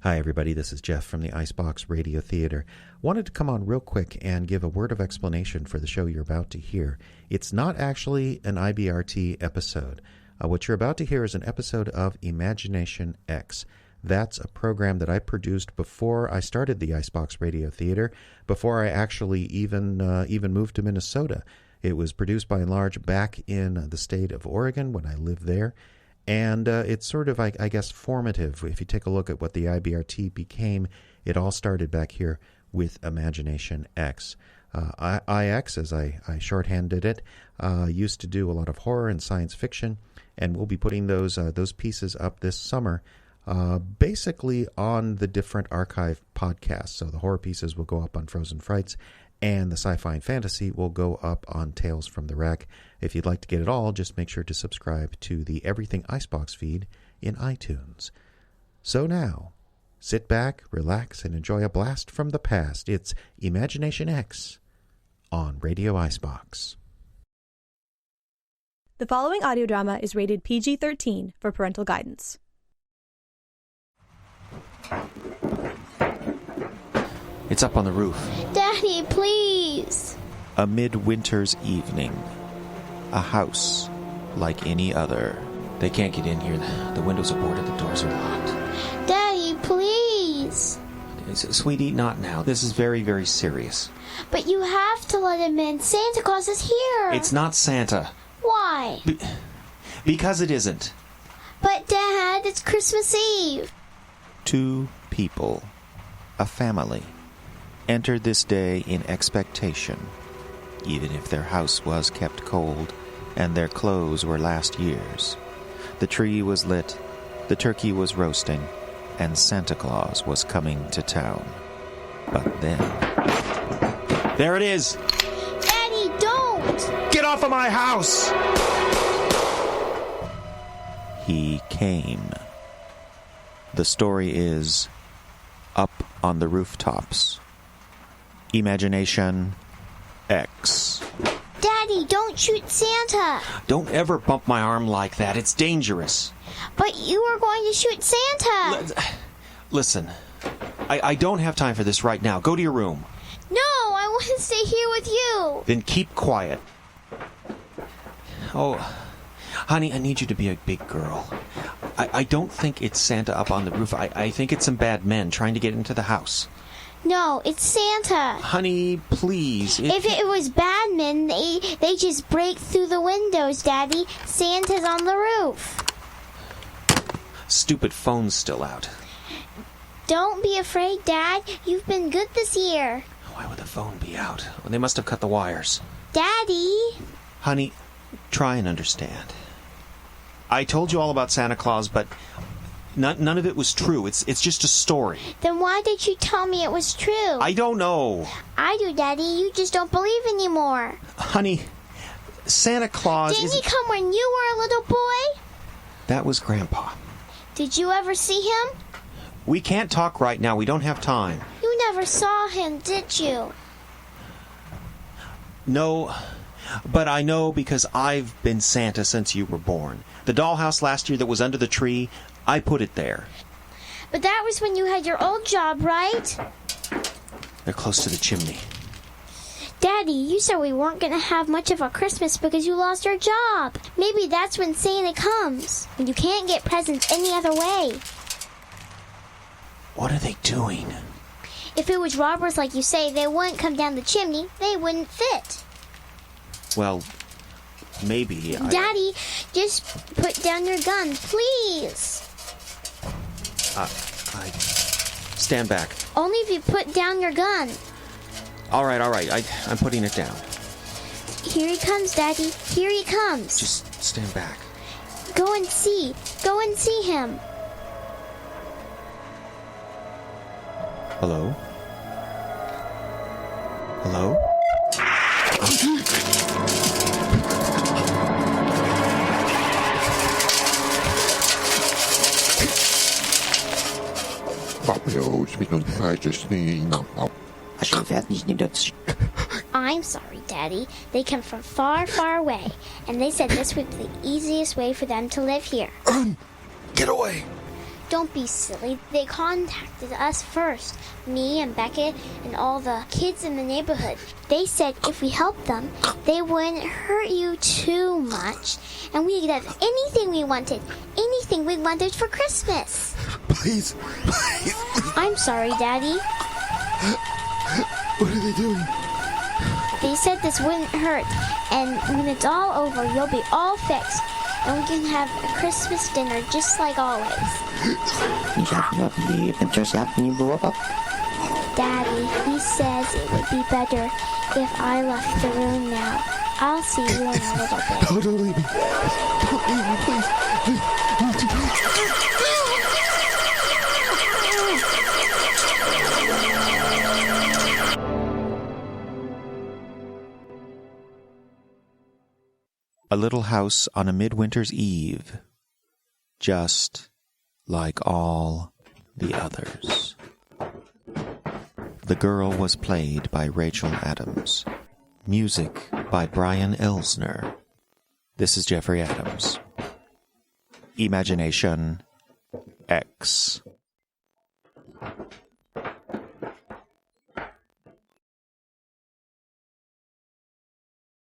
Hi, everybody. This is Jeff from the Icebox Radio Theater. Wanted to come on real quick and give a word of explanation for the show you're about to hear. It's not actually an IBRT episode. What you're about to hear is an episode of Imagination X. That's a program that I produced before I started the Icebox Radio Theater, before I actually even moved to Minnesota. It was produced by and large back in the state of Oregon when I lived there. And it's sort of, I guess, formative. If you take a look at what the IBRT became, it all started back here with Imagination X. IX, as I shorthanded it, used to do a lot of horror and science fiction, and we'll be putting those pieces up this summer, basically on the different archive podcasts. So the horror pieces will go up on Frozen Frights, and the sci-fi and fantasy will go up on Tales from the Wreck. If you'd like to get it all, just make sure to subscribe to the Everything Icebox feed in iTunes. So now, sit back, relax, and enjoy a blast from the past. It's Imagination X on Radio Icebox. The following audio drama is rated PG-13 for parental guidance. It's up on the roof. Daddy, please. A midwinter's evening. A house like any other. They can't get in here. The windows are boarded. The doors are locked. Daddy, please. Sweetie, not now. This is very, very serious. But you have to let him in. Santa Claus is here. It's not Santa. Why? Because it isn't. But, Dad, it's Christmas Eve. Two people, a family, entered this day in expectation, even if their house was kept cold and their clothes were last year's. The tree was lit, the turkey was roasting, and Santa Claus was coming to town. But then... There it is! Daddy, don't! Get off of my house! He came. The story is Up on the Rooftops. Imagination X. Daddy, don't shoot Santa! Don't ever bump my arm like that. It's dangerous. But you were going to shoot Santa! Listen, I don't have time for this right now. Go to your room. No, I want to stay here with you. Then keep quiet. Oh, honey, I need you to be a big girl. I don't think it's Santa up on the roof. I think it's some bad men trying to get into the house. No, it's Santa. Honey, please. If it was bad men, they just break through the windows, Daddy. Santa's on the roof. Stupid phone's still out. Don't be afraid, Dad. You've been good this year. Why would the phone be out? Well, they must have cut the wires. Daddy. Honey, try and understand. I told you all about Santa Claus, but none of it was true. It's just a story. Then why did you tell me it was true? I don't know. I do, Daddy. You just don't believe anymore. Honey, Santa Claus Didn't he come when you were a little boy? That was Grandpa. Did you ever see him? We can't talk right now. We don't have time. You never saw him, did you? No, but I know because I've been Santa since you were born. The dollhouse last year that was under the tree, I put it there. But that was when you had your old job, right? They're close to the chimney. Daddy, you said we weren't going to have much of a Christmas because you lost your job. Maybe that's when Santa comes, when you can't get presents any other way. What are they doing? If it was robbers like you say, they wouldn't come down the chimney. They wouldn't fit. Well, maybe. Daddy, just put down your gun, please. I stand back. Only if you put down your gun. All right. I'm putting it down. Here he comes, Daddy. Here he comes. Just stand back. Go and see. Go and see him. Hello? Hello? I'm sorry, Daddy. They come from far, far away, and they said this would be the easiest way for them to live here. Get away! Don't be silly. They contacted us first. Me and Beckett and all the kids in the neighborhood. They said if we helped them, they wouldn't hurt you too much. And we could have anything we wanted. Anything we wanted for Christmas. Please. I'm sorry, Daddy. What are they doing? They said this wouldn't hurt. And when it's all over, you'll be all fixed. And we can have a Christmas dinner just like always. Daddy, he says it would be better if I left the room now. I'll see you in a little bit. No, don't leave me. Don't leave me, please. A little house on a midwinter's eve, just like all the others. The girl was played by Rachel Adams. Music by Brian Elsner. This is Jeffrey Adams. Imagination X.